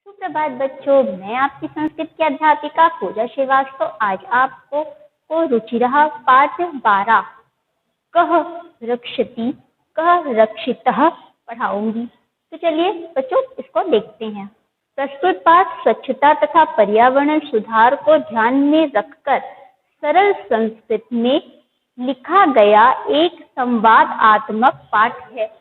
सुप्रभात बच्चों, मैं आपकी संस्कृत की अध्यापिका पूजा श्रीवास्तव आज आपको रुचिरः पाठ 12 कः रक्षति कः रक्षितः पढ़ाऊंगी। तो चलिए बच्चों इसको देखते हैं। प्रस्तुत पाठ स्वच्छता तथा पर्यावरण सुधार को ध्यान में रखकर सरल संस्कृत में लिखा गया एक संवादात्मक पाठ है।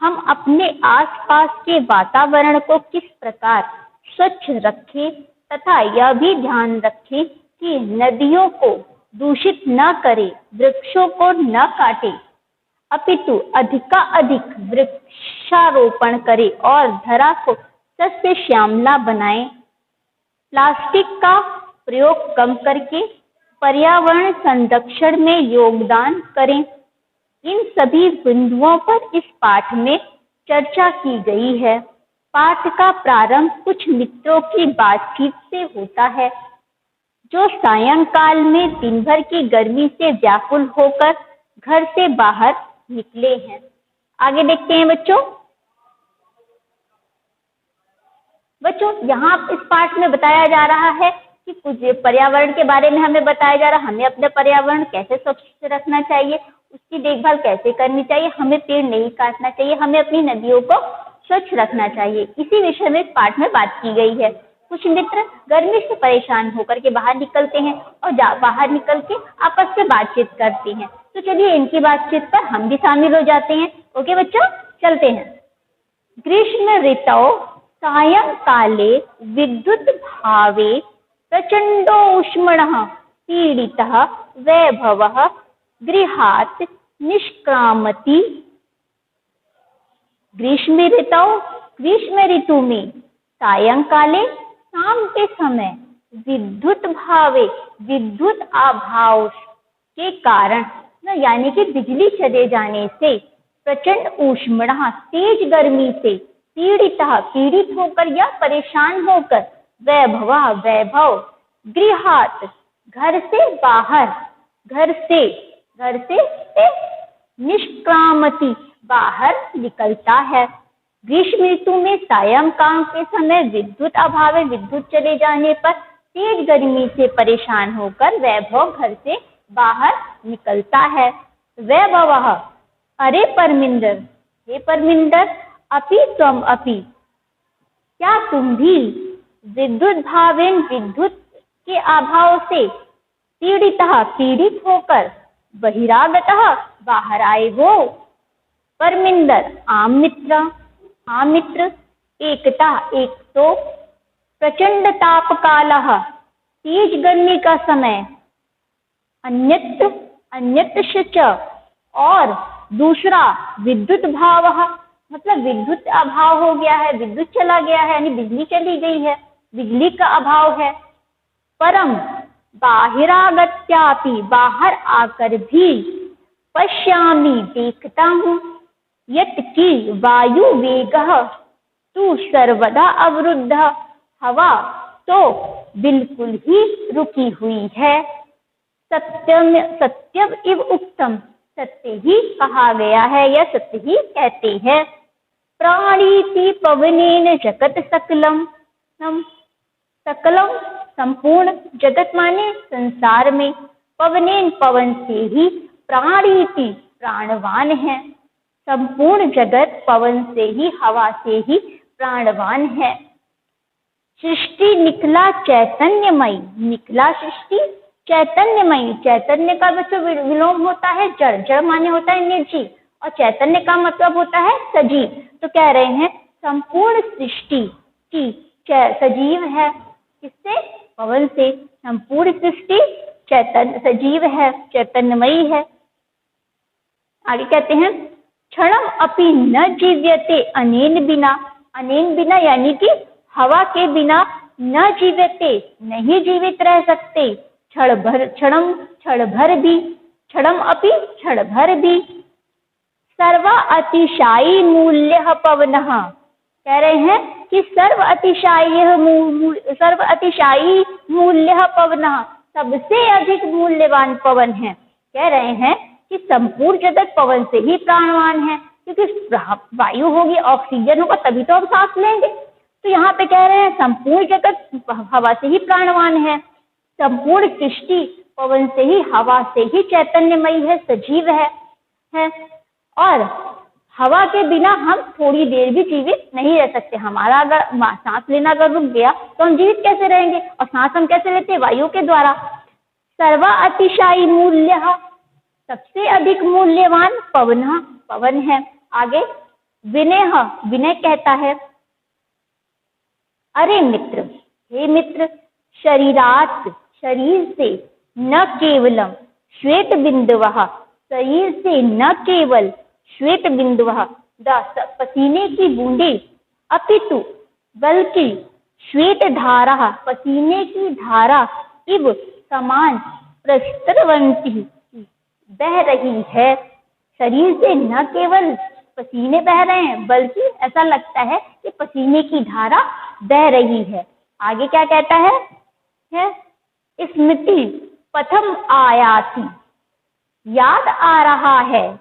हम अपने आसपास के वातावरण को किस प्रकार स्वच्छ रखें तथा यह भी ध्यान रखें कि नदियों को दूषित न करें, वृक्षों को न काटें, अपितु अधिकाधिक वृक्षारोपण करें और धरा को सस्य श्यामला बनाएं। प्लास्टिक का प्रयोग कम करके पर्यावरण संरक्षण में योगदान करें। इन सभी बिंदुओं पर इस पाठ में चर्चा की गई है। पाठ का प्रारंभ कुछ मित्रों की बातचीत से होता है जो सायंकाल में दिन भर की गर्मी से व्याकुल होकर घर से बाहर निकले हैं। आगे देखते हैं बच्चों यहाँ इस पाठ में बताया जा रहा है कि कुछ पर्यावरण के बारे में हमें बताया जा रहा है। हमें अपने पर्यावरण कैसे स्वच्छ रखना चाहिए, उसकी देखभाल कैसे करनी चाहिए, हमें पेड़ नहीं काटना चाहिए, हमें अपनी नदियों को स्वच्छ रखना चाहिए। इसी विषय में इस पाठ में बात की गई है। कुछ मित्र गर्मी से परेशान होकर के बाहर निकलते हैं और बाहर निकल के आपस में बातचीत करते हैं। तो चलिए इनकी बातचीत पर हम भी शामिल हो जाते हैं। ओके बच्चों, चलते हैं। ग्रीष्म ऋतौ सायंकाले विद्युत भावे प्रचंडोष्मणः पीडितः वैभवः गृहात् निष्क्रामति। ग्रीष्म ऋतु में सायंकाले शाम के समय विद्युत भावे विद्युत अभाव के कारण यानी कि बिजली चले जाने से प्रचंड ऊष्मणः तेज गर्मी से पीड़ित होकर या परेशान होकर वैभव गृहात् घर से बाहर घर से निष्क्रामति बाहर निकलता है। ग्रीष्म ऋतु में सायंकाल के समय विद्युत अभाव विद्युत चले जाने पर तेज गर्मी से परेशान होकर वैभव घर से बाहर निकलता है। वैभवः अरे परमिंदर, हे परमिंदर, अपि त्वम अपि, क्या तुम भी विद्युत भावेन विद्युत के अभाव से पीड़ित होकर बहिरागतः बाहर आए हो। परमिंदर आम मित्र एकता एक तो प्रचंड तापकालः तेज गर्मी का समय, अन्यत्र च और दूसरा विद्युत भावः मतलब विद्युत अभाव हो गया है, विद्युत चला गया है यानी बिजली चली गई है, बिजली का अभाव है। परम बाहिरागत्यापि बाहर आकर भी पश्यामि देखता हूँ यत् कि वायु वेगः तु सर्वदा अवरुद्ध, हवा तो बिल्कुल ही रुकी हुई है। सत्यम इव उक्तम, सत्य ही कहा गया है या सत्य ही कहते हैं। प्राणीति पवनेन जगत सकलम संपूर्ण जगत माने संसार में, पवनेन पवन से ही, प्राणीति प्राणवान है, संपूर्ण जगत पवन से ही हवा से ही प्राणवान है। सृष्टि निकला चैतन्यमयी, निकला सृष्टि चैतन्यमयी, चैतन्य का बच्चों विलोम होता है जड़ माने होता है निर्जीव और चैतन्य का मतलब होता है सजीव। तो कह रहे हैं संपूर्ण सृष्टि की सजीव है, किससे? पवन से। संपूर्ण सृष्टि चैतन्य सजीव है, चैतन्यमयी है। आगे कहते हैं क्षणम अपि न जीव्यते अनेन बिना यानी कि हवा के बिना न जीव्यते नहीं जीवित रह सकते। क्षणम अपि क्षण भर भी। सर्व अतिशायी मूल्य पवनः, कह रहे हैं कि सर्व अतिशायी मूल्य पवनः, सबसे अधिक मूल्यवान पवन है। कह रहे हैं कि संपूर्ण जगत पवन से ही प्राणवान है, क्योंकि वायु होगी, ऑक्सीजन होगा तभी तो हम सांस लेंगे। तो यहाँ पे कह रहे हैं संपूर्ण जगत हवा से ही प्राणवान है, संपूर्ण सृष्टि पवन से ही, हवा से ही चैतन्यमयी है, सजीव है। और हवा के बिना हम थोड़ी देर भी जीवित नहीं रह सकते। हमारा अगर सांस लेना अगर रुक गया तो हम जीवित कैसे रहेंगे? और सांस हम कैसे लेते हैं? वायु के द्वारा। सर्वा अतिशायी मूल्य, सबसे अधिक मूल्यवान पवन है। आगे विनय कहता है, अरे मित्र, हे मित्र, शरीरात, शरीर से, न केवलम श्वेत बिंदुवः, शरीर से न केवल श्वेत बिंदुवः, पसीने की बूंदे, अपितु बल्कि श्वेत धारा, पसीने की धारा, इव समान प्रस्तरवंती, बह रही है। शरीर से न केवल पसीने बह रहे हैं बल्कि ऐसा लगता है कि पसीने की धारा बह रही है। आगे क्या कहता है? स्मृति प्रथम आयाति, याद आ रहा है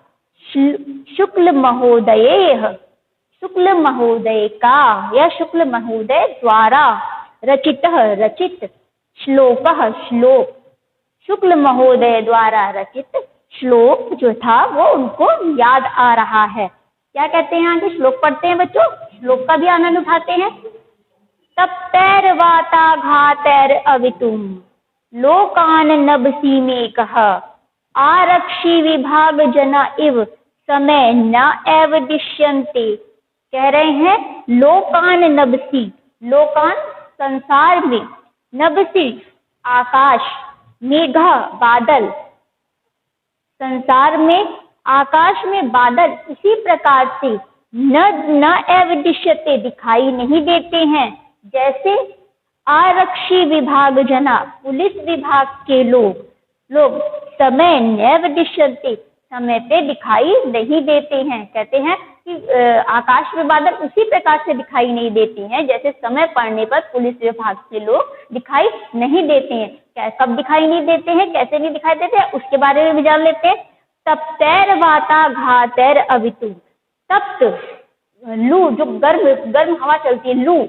शुक्ल महोदय का या शुक्ल महोदय द्वारा रचित श्लोक, शुक्ल महोदय द्वारा रचित श्लोक जो था वो उनको याद आ रहा है। क्या कहते हैं? आगे श्लोक पढ़ते हैं बच्चों, श्लोक का भी आनंद उठाते हैं। तप्तैर वाताघातैर अवितुम लोकान नभसि मेघः, आरक्षि विभाग जना इव समय न एव दृश्यन्ते। कह रहे हैं लोकान नभसि, लोकान संसार में, नभसि आकाश, मेघ बादल, संसार में आकाश में बादल इसी प्रकार से न एव दृश्यते, दिखाई नहीं देते हैं। जैसे आरक्षी विभाग जना, पुलिस विभाग के लोग समय नैव दृश्यते, समय पे दिखाई नहीं देते हैं। कहते हैं कि आकाश में बादल उसी प्रकार से दिखाई नहीं देते हैं जैसे समय पड़ने पर पुलिस विभाग के लोग दिखाई नहीं देते हैं। कब दिखाई नहीं देते हैं, कैसे नहीं दिखाई देते हैं, उसके बारे में भी जान लेते हैं। तप्तैर वाताघातैर अवितु, तप्त लू, जो गर्म हवा चलती है, लू,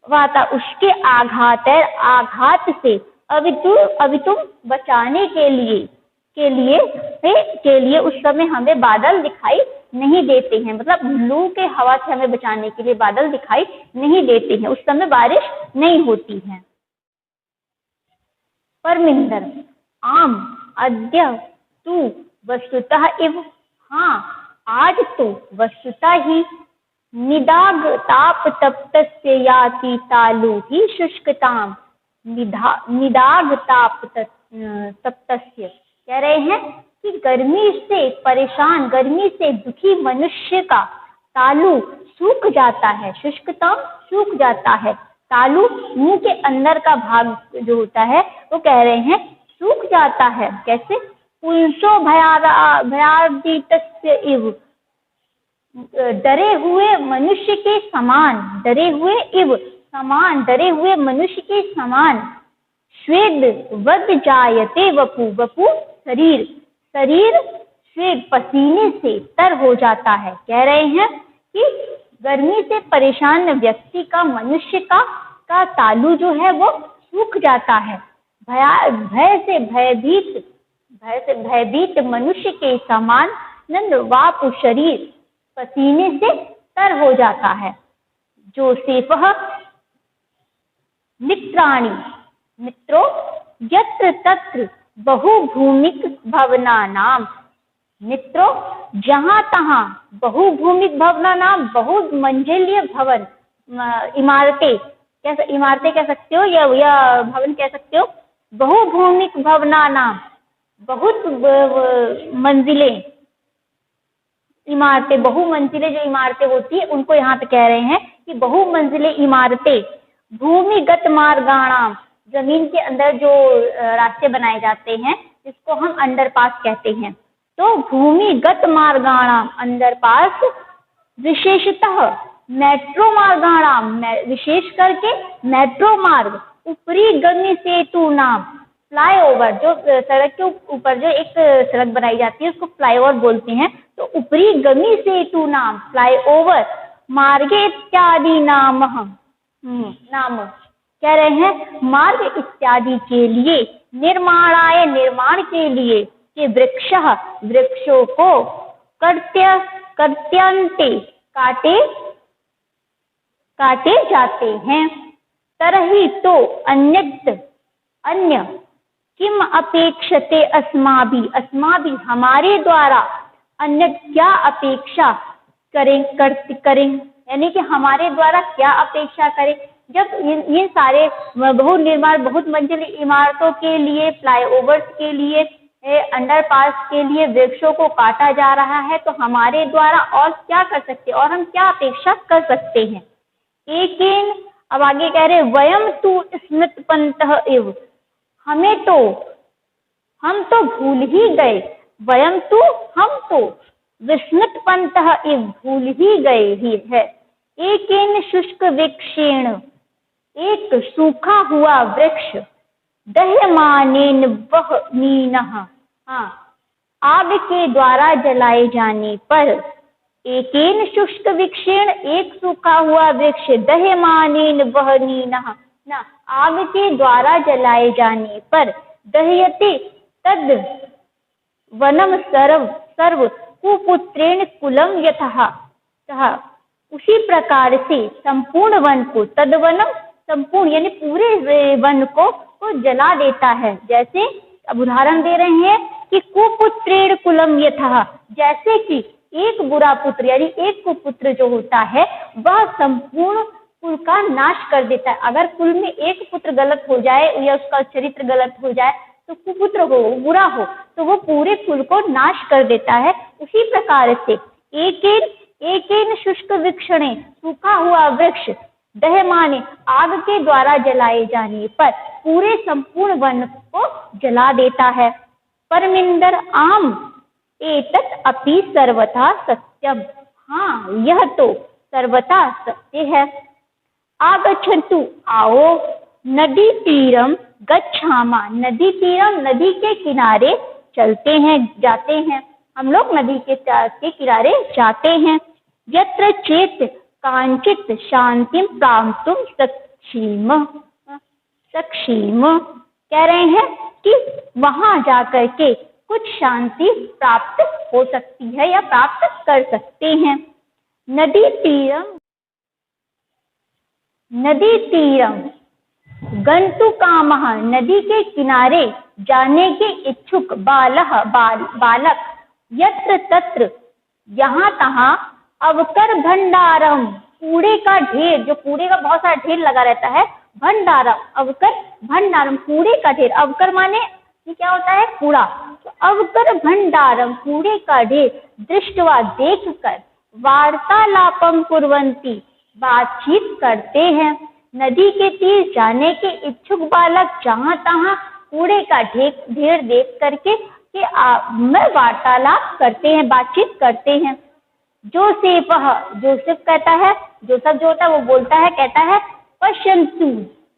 वाता उसके आघात से, अवितुम बचाने के लिए उस समय हमें बादल दिखाई नहीं देते हैं। मतलब लू के हवा से हमें बचाने के लिए बादल दिखाई नहीं देते हैं, उस समय बारिश नहीं होती है। परमिंदर आम अद्य तू वस्तुतः इव, हाँ आज तो वस्तुतः ही निदाग ताप तप्तस्य याति तालु ही शुष्कताम, निदाग ताप तप्तस्य, कह रहे हैं कि गर्मी से परेशान, गर्मी से दुखी मनुष्य का तालु सूख जाता है, शुष्कताम सूख जाता है। तालु मुंह के अंदर का भाग जो होता है वो कह रहे हैं सूख जाता है। कैसे? पुंसो भयादितस्य इव, डरे हुए मनुष्य के समान, डरे हुए मनुष्य के समान। श्वेद वद जायते वपु, वपु शरीर श्वेद पसीने से तर हो जाता है। कह रहे हैं कि गर्मी से परेशान व्यक्ति का, मनुष्य का तालु जो है वो सूख जाता है। भय से भयभीत मनुष्य के समान वापु शरीर पसीने से तर हो जाता है। जोसेफः मित्रो यत्र तत्र बहुभूमिक भवनानाम, मित्रों जहाँ तहाँ बहुभूमिक भवनानाम, बहुमंजिलीय भवन, इमारतें कह सकते हो या भवन कह सकते हो। बहुभूमिक भवनानाम, बहुत मंजिलें, इमारतें, बहुमंजिलें जो इमारतें होती है उनको यहाँ पे कह रहे हैं कि बहुमंजिले इमारतें। भूमिगत मार्गाणाम, जमीन के अंदर जो रास्ते बनाए जाते हैं जिसको हम अंडरपास कहते हैं। तो भूमिगत मार्गाणाम अंडरपास, विशेषतः मेट्रो मार्गाणाम, विशेष करके मेट्रो मार्ग, ऊपरी गम्य सेतु नाम, फ्लाईओवर, जो सड़क के ऊपर जो एक सड़क बनाई जाती है उसको फ्लाईओवर बोलते हैं। तो ऊपरी गम्य सेतु नाम फ्लाईओवर, मार्गे इत्यादि नाम, नाम कह रहे हैं मार्ग इत्यादि के लिए, निर्माणाय निर्माण के लिए, कि वृक्षः वृक्षों को कर्त्यन्ते काटे जाते हैं। तरहि तो अन्य किम अपेक्षते अस्माभि हमारे द्वारा अन्य क्या अपेक्षा करें यानी कि हमारे द्वारा क्या अपेक्षा करें। जब ये सारे बहुत निर्माण, बहुत मंजिली इमारतों के लिए, फ्लाईओवर्स के लिए, अंडरपास के लिए वृक्षों को काटा जा रहा है, तो हमारे द्वारा और क्या कर सकते हैं और हम क्या अपेक्षा कर सकते हैं। लेकिन अब आगे कह रहे वयम तु स्मृतपन्तः एव, हम तो भूल ही गए, वयम तु हम तो विस्मृतपन्तः एव भूल ही गए ही है। एकेन शुष्क वृक्षेण एक सूखा हुआ वृक्ष, दह्यमानेन वह्निनः आग के द्वारा जलाए जाने पर, एकेन शुष्क वृक्षेण एक सूखा हुआ वृक्ष, दह्यमानेन वह्निनः आग के द्वारा जलाए जाने पर, दह्यते तद वनम सर्व कुपुत्रेण कुलम यथा, उसी प्रकार से संपूर्ण वन को, तदवनम संपूर्ण यानी पूरे वन को जला देता है। जैसे अब उदाहरण दे रहे हैं कि कुपुत्रेण कुलम यथा, जैसे कि एक बुरा पुत्र यानी एक कुपुत्र जो होता है वह संपूर्ण कुल का नाश कर देता है। अगर कुल में एक पुत्र गलत हो जाए या उसका चरित्र गलत हो जाए, तो कुपुत्र हो, बुरा हो, तो वो पूरे कुल को नाश कर देता है। उसी प्रकार से एकेन शुष्क वृक्षणे सूखा हुआ वृक्ष, दह्यमाने आग के द्वारा जलाए जाने पर पूरे संपूर्ण वन को जला देता है। परमिंदर आम एतत् अपि सर्वथा सत्यम, यह तो सर्वथा सत्य है। आगच्छन्तु आओ, नदी तीरम गच्छामा, नदी तीरम नदी के किनारे चलते हैं, जाते हैं, हम लोग नदी के किनारे जाते हैं। यत्र चेत कांचित शांतिम प्राप्तुम सक्षीम, कह रहे हैं कि वहां जाकर के कुछ शांति प्राप्त हो सकती है या प्राप्त कर सकते हैं। नदी तीरम गंतु कामः, नदी के किनारे जाने के इच्छुक बालक, यत्र तत्र यहाँ तहाँ, अवकर भंडारम कूड़े का ढेर, जो कूड़े का बहुत सारा ढेर लगा रहता है, भंडारम अवकर भंडारम कूड़े का ढेर, अवकर माने ये क्या होता है, कूड़ा, तो अवकर भंडारम कूड़े का ढेर, दृष्टवा देखकर, वार्तालापम कुर्वन्ति बातचीत करते हैं। नदी के तीर जाने के इच्छुक बालक जहाँ तहाँ कूड़े का ढेर देख करके में वार्तालाप करते हैं, बातचीत करते हैं। जोसेफ कहता है, जोसेफ जो होता है वो बोलता है, कहता है पश्यन्तु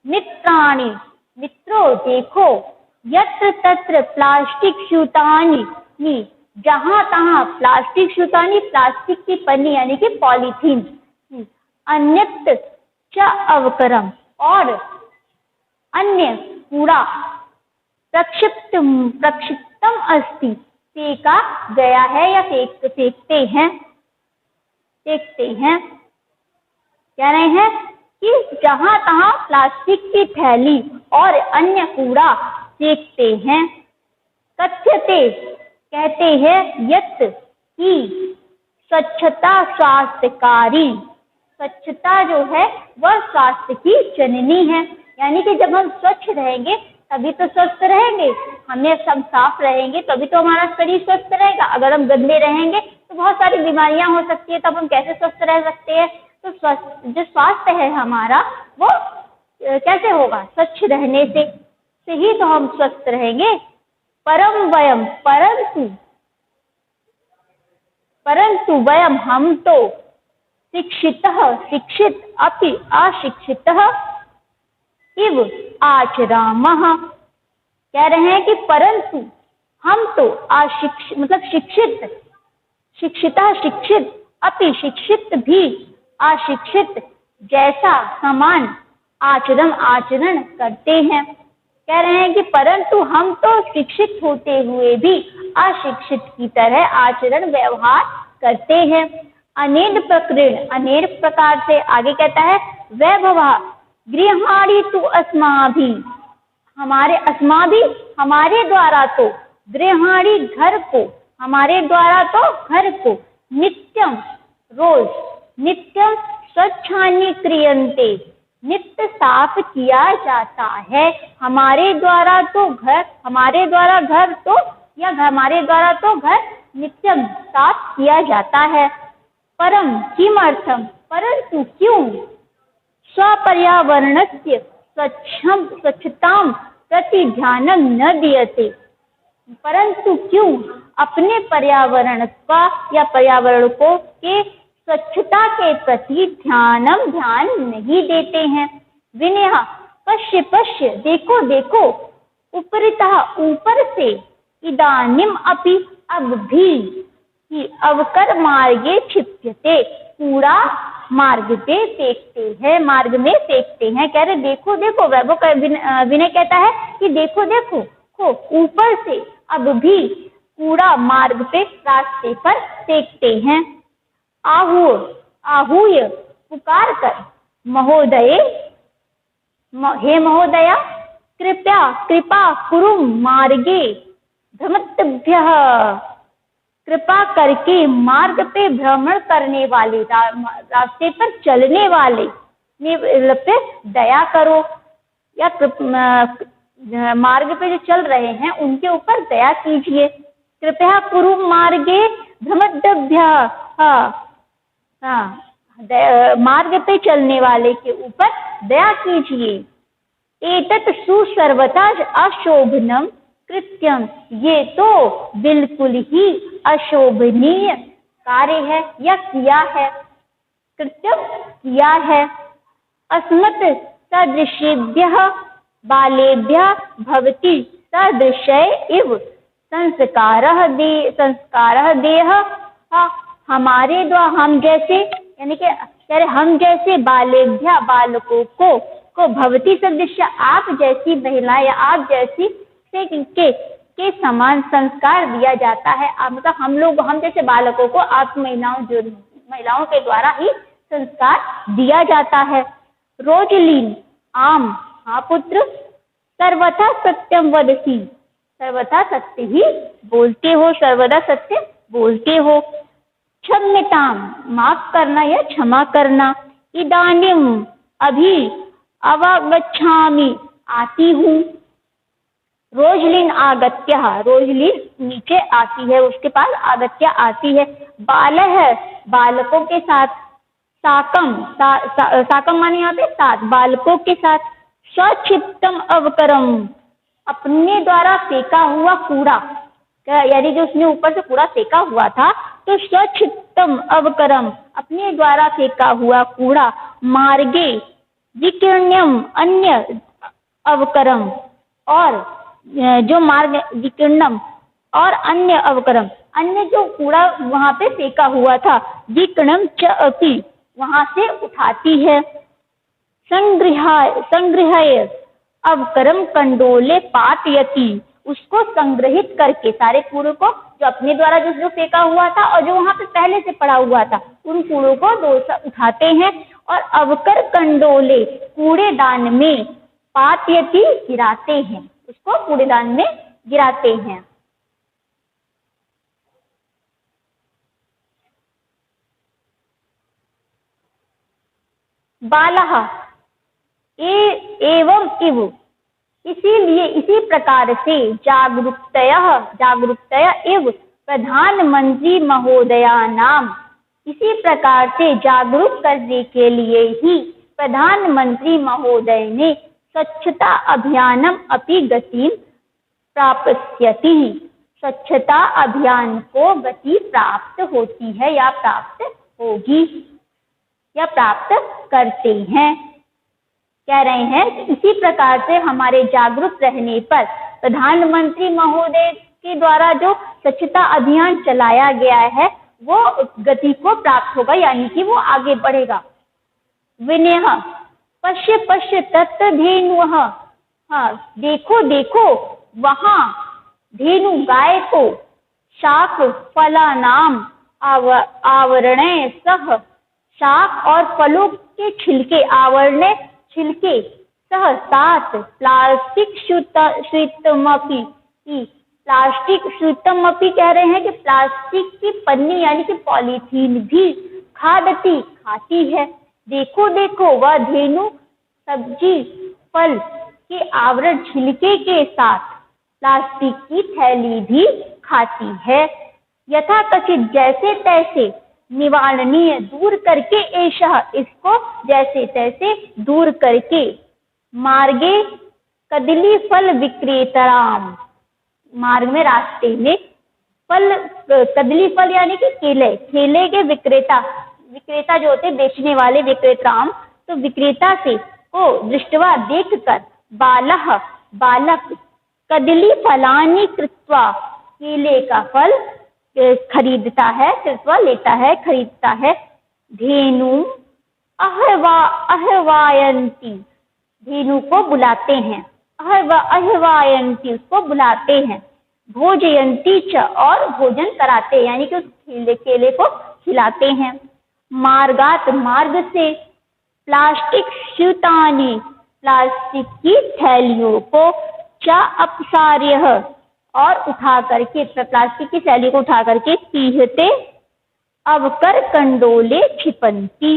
मित्राणि, मित्रों देखो, यत्र तत्र प्लास्टिक स्यूतानि, जहाँ तहाँ प्लास्टिक स्यूतानि, प्लास्टिक की पन्नी यानी कि पॉलीथीन, अन्यत्र च अवकरम, और अन्य कूड़ा, प्रक्षिप्तम अस्ति, फेंका गया है या फेंकते हैं। कह रहे हैं कि जहाँ तहाँ प्लास्टिक की थैली और अन्य कूड़ा फेंकते हैं। कथ्यते कहते हैं, यत् कि स्वच्छता स्वास्थ्यकारी, स्वच्छता जो है वह स्वास्थ्य की जननी है, यानी कि जब हम स्वच्छ रहेंगे तभी तो स्वस्थ रहेंगे, हमें सब साफ रहेंगे तभी तो हमारा शरीर स्वस्थ रहेगा। अगर हम गंदे रहेंगे तो बहुत सारी बीमारियां हो सकती है, तब हम कैसे स्वस्थ रह सकते हैं। तो जो स्वास्थ्य है हमारा वो कैसे होगा, स्वच्छ रहने से ही तो हम स्वस्थ रहेंगे। परंतु वयम हम तो शिक्षित अपि अशिक्षितः इव आचरामः, कह रहे हैं कि परंतु हम तो शिक्षित अपि शिक्षित भी, अशिक्षित जैसा समान आचरण करते हैं। कह रहे हैं कि परंतु हम तो शिक्षित होते हुए भी अशिक्षित की तरह आचरण व्यवहार करते हैं। अनेन प्रकार से, आगे कहता है वैभवा गृहाणि तु अस्माभि, हमारे द्वारा तो, गृहाणि घर को, हमारे द्वारा तो घर को, नित्यम रोज, नित्यम स्वच्छानि क्रियन्ते, नित्य साफ किया जाता है। हमारे द्वारा तो घर नित्यम साफ किया जाता है। परम किमर्थम, परंतु क्यों, स्वपर्यावरणस्य स्वच्छतां प्रति ध्यानं न दीयते, परंतु क्यों अपने पर्यावरण का या पर्यावरण को के स्वच्छता के प्रति ध्यान नहीं देते हैं। विनय पश्य, देखो, उपरितः, ऊपर से, इदानीम अपि, अब भी, कि अवकर मार्गे क्षिप्यते, कूड़ा मार्ग में फेंकते हैं। कह रहे देखो, विनय कहता है कि देखो, ऊपर से अब भी कूड़ा मार्ग पे, रास्ते पर फेंकते हैं। आहूय पुकार कर, हे महोदया, कृपा कुरु मार्गे भ्रमद्भ्यः, कृपा करके मार्ग पे भ्रमण करने वाले, रास्ते पर चलने वाले पे दया करो, या मार्ग पे जो चल रहे हैं उनके ऊपर दया कीजिए। कृपया कुरु मार्गे भ्रमद्भ्यः, मार्ग पे चलने वाले के ऊपर दया कीजिए। एतत् सुसर्वथा अशोभनम कृत्यम, ये तो बिल्कुल ही अशोभनीय कार्य है या किया है, कृत्यम किया है। अस्मत् सदृशेभ्यः बालेभ्यः भवति सदृशय इव संस्कारः देह, हमारे द्वारा, हम जैसे, यानी कि हम जैसे बालेभ्यः बालकों को भवति सदृश, आप जैसी महिला या आप जैसी के समान संस्कार दिया जाता है। मतलब हम जैसे बालकों को आप महिलाओं के द्वारा ही संस्कार दिया जाता है। रोजलीन आम, हाँ पुत्र, सर्वथा सत्यम वदसी, सर्वथा सत्य ही बोलते हो, सर्वदा सत्य बोलते हो। क्षम्यताम, माफ करना या क्षमा करना। इदानीम, अभी, अवगच्छामि, आती हूँ। रोजलिन आगत्य, रोजलिन नीचे आती है, उसके पास आगत्य आती है। बालः, बालकों के साथ। साकम माने यहाँ पे साथ, बालकों के साथ। स्वक्षिप्तम अवकरम, अपने द्वारा फेंका हुआ कूड़ा, यानी जो उसने ऊपर से कूड़ा फेंका हुआ था, तो स्वक्षिप्तम अवकरम, अपने द्वारा फेंका हुआ कूड़ा। मार्गे विकीर्ण्यम अन्य अवकरम, और जो मार्ग, विकीर्णम और अन्य अवकरम, अन्य जो कूड़ा वहां पे फेंका हुआ था, विकीर्णम च अपि, वहां से उठाती है। संग्रहाय अवकरम कंडोले पातयति, उसको संग्रहित करके, सारे कूड़ों को, जो अपने द्वारा जो फेंका हुआ था और जो वहां पे पहले से पड़ा हुआ था, उन कूड़ों को उठाते हैं और अवकर कंडोले, कूड़ेदान में, पातयति, गिराते हैं, उसको कूड़ेदान में गिराते हैं। बालः एवं इव, इसीलिए, इसी प्रकार से, जागरूकतया एव प्रधानमंत्री महोदया नाम, इसी प्रकार से जागरूक करने के लिए ही प्रधानमंत्री महोदय ने स्वच्छता अभियानम अपि गति प्राप्स्यति, स्वच्छता अभियान को गति प्राप्त होती है या प्राप्त होगी या प्राप्त करते हैं। कह रहे हैं इसी प्रकार से हमारे जागरूक रहने पर प्रधानमंत्री महोदय के द्वारा जो स्वच्छता अभियान चलाया गया है वो गति को प्राप्त होगा, यानी कि वो आगे बढ़ेगा। विनयः पश्य पश्य तत्र धेनुः। हाँ, देखो देखो वहाँ धेनु गाय को। शाक फलानाम आवरणे सह, शाक और फलों के छिलके, आवरणे छिलके, सह साथ, प्लास्टिक शीतमपि, प्लास्टिक शीतमपि कह रहे हैं कि प्लास्टिक की पन्नी यानी कि पॉलीथीन भी खादती खाती है। देखो देखो वह धेनु सब्जी फल के आवरण छिलके के साथ प्लास्टिक की थैली भी खाती है। यथा कचित जैसे तैसे, निवारणीय दूर करके, एषः इसको जैसे तैसे दूर करके, मार्गे कदली फल विक्रेतराम, मार्ग में रास्ते में फल, कदली फल यानी कि केले, केले के विक्रेता, विक्रेता जो होते बेचने वाले विक्रेतराम, तो विक्रेता से को दृष्टवा देखकर, बालः बालक, कदली फलानि कृत्वा, केले का फल खरीदता है, कृत्वा लेता है, खरीदता है। धेनु अहवायंती, धेनु को बुलाते हैं, अहवायंती उसको बुलाते हैं। भोजयंती च, और भोजन कराते यानी कि उस केले को खिलाते हैं। मार्गात मार्ग से, प्लास्टिक स्यूतानि, प्लास्टिक की थैलियों को, च अपसार्य, और उठा करके, प्लास्टिक की थैली को उठा करके, पीहते अवकर कंडोले क्षिपंती,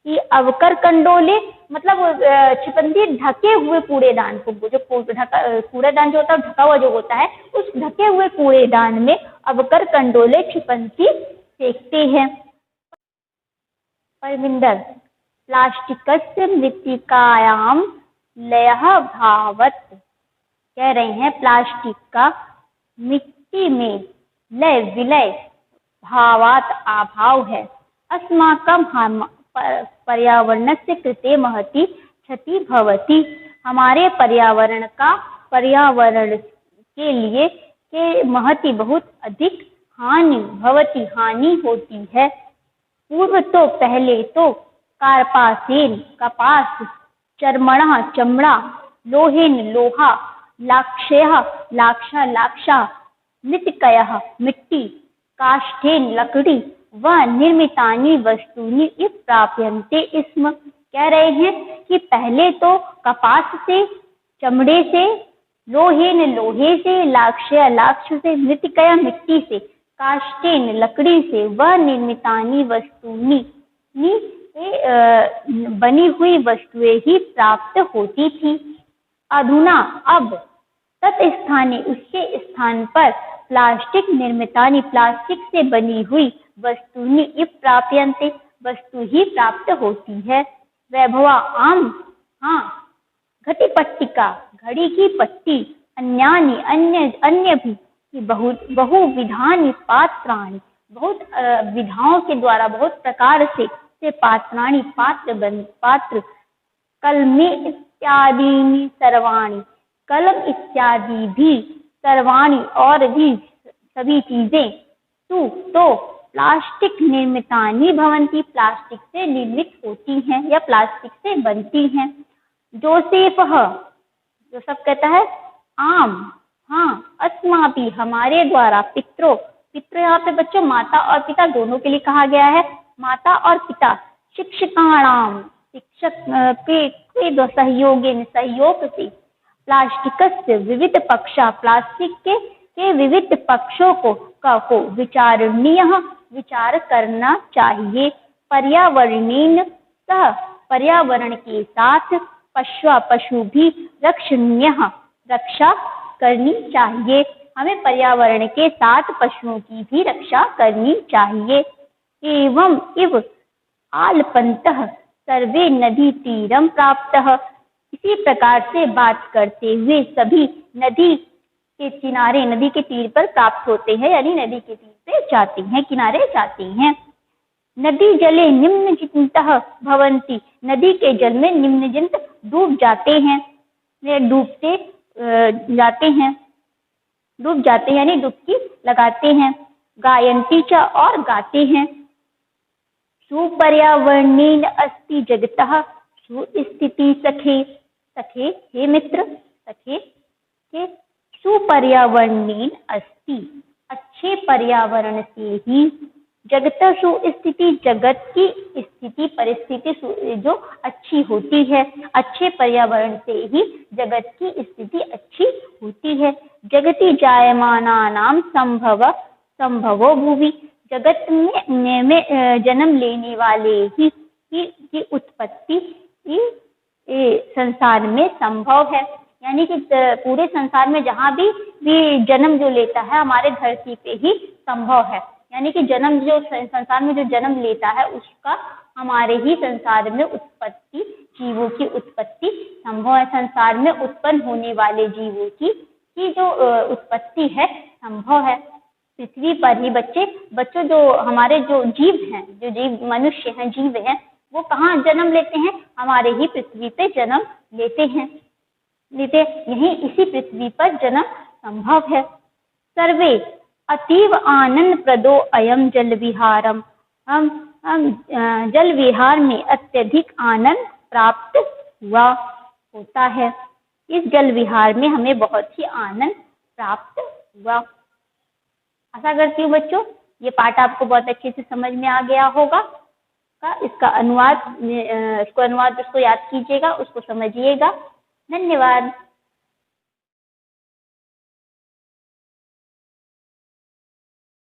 कि अवकर कंडोले मतलब क्षिपंती ढके हुए कूड़ेदान को, जो कूड़ेदान जो होता है ढका हुआ जो होता है, उस ढके हुए कूड़ेदान में अवकर कंडोले क्षिपंती फेंकते हैं। परमिंदर प्लास्टिकस्य मृत्तिकायां लयः भावत्, कह रहे हैं प्लास्टिक का मिट्टी में लय विलय भावात अभाव है। अस्माकं पर्यावरणस्य कृते महती क्षति भवति, हमारे पर्यावरण के लिए के महती बहुत अधिक हानि भवती, हानि होती है। पूर्व तो पहले तो, कार्पासेन कपास, चर्मणः चमड़ा, लोहेन लोहा, लाक्षयः लाक्षा लाक्षा, मृत्तिकयः मिट्टी, काष्ठेन लकड़ी, व निर्मितानि वस्तूनि इव प्राप्यन्ते स्म, कह रहे हैं कि पहले तो कपास से, चमड़े से, लोहेन लोहे से, लाक्षय लाक्ष से, मृत्तिकया मिट्टी से, काष्ठेन लकड़ी से, व निर्मितानि वस्तूनि बनी हुई वस्तुएं ही प्राप्त होती थी। अधुना अब, तत्स्थाने उसके स्थान पर, प्लास्टिक निर्मितानि, प्लास्टिक से बनी हुई वस्तुनि इव प्राप्यन्ते, वस्तु ही प्राप्त होती है। वैभवा आम, हाँ, घटीपट्टिका, घड़ी की पट्टी, अन्यानि अन्य भी, बहुविधानि पात्राणि, बहुत विधाओं के द्वारा, बहुत प्रकार से पात्राणि पात्र, कलमे इत्यादि सर्वाणि, कलम इत्यादि भी, सर्वाणि और भी सभी चीजें, तो प्लास्टिक निर्मितानि भवन्ति, प्लास्टिक से निर्मित होती हैं या प्लास्टिक से बनती हैं। जोसेफः, जो सब कहता है आम, हाँ, अस्माभि हमारे द्वारा, पितरो, पितरो यहाँ पे बच्चों माता और पिता दोनों के लिए कहा गया है, माता और पिता, शिक्षकाणाम, शिक्षक के सहयोग से, प्लास्टिकस्य विविध पक्षा, प्लास्टिक के विविध पक्षों को विचारणीय, विचार करना चाहिए। पर्यावरणीन सह, पर्यावरण के साथ, पशु भी रक्षणीय, रक्षा करनी चाहिए, हमें पर्यावरण के साथ पशुओं की भी रक्षा करनी चाहिए। एवं इव आलपन्तः सर्वे नदी तीरम प्राप्तः, इसी प्रकार से बात करते हुए सभी नदी के किनारे, नदी के तीर पर प्राप्त होते हैं, यानी नदी के तीर पे जाते हैं, किनारे जाते हैं। नदी जले निम्नजितः भवन्ति, नदी के जल में निम्नजित डूब जाते हैं, डूबते जाते हैं यानी डुबकी लगाते हैं। गायन्ति च, और गाते हैं। सुपर्यावरणेन अस्ति जगतः सुस्थिति सखे। सखे हे मित्र, सखे के सुपर्यावरणेन अस्ति, अच्छे पर्यावरण से ही जगत सुस्थिति, जगत की स्थिति परिस्थिति जो अच्छी होती है, अच्छे पर्यावरण से ही जगत की स्थिति अच्छी होती है। जगति जायमानानां संभवो भुवि, जगत में जन्म लेने वाले की उत्पत्ति संसार में संभव है। यानी कि पूरे संसार में जहाँ भी जन्म जो लेता है हमारे धरती पे ही संभव है। यानी कि जन्म जो संसार में जो जन्म लेता है उसका हमारे ही संसार में उत्पत्ति, जीवों की उत्पत्ति संभव है। संसार में उत्पन्न होने वाले जीवों की जो उत्पत्ति है संभव है। पृथ्वी पर ही बच्चों जो हमारे जो जीव हैं, जो जीव मनुष्य हैं, जीव हैं, वो कहाँ जन्म लेते हैं? हमारे ही पृथ्वी पे जन्म लेते हैं। यही इसी पृथ्वी पर जन्म संभव है। सर्वे अतीव आनंद प्रदो अयम जल विहारम, हम जल विहार में अत्यधिक आनंद प्राप्त होता है। इस जल विहार में हमें बहुत ही आनंद प्राप्त हुआ। आशा करती हूँ बच्चों ये पाठ आपको बहुत अच्छे से समझ में आ गया होगा। इसका अनुवाद उसको याद कीजिएगा, उसको समझिएगा। धन्यवाद।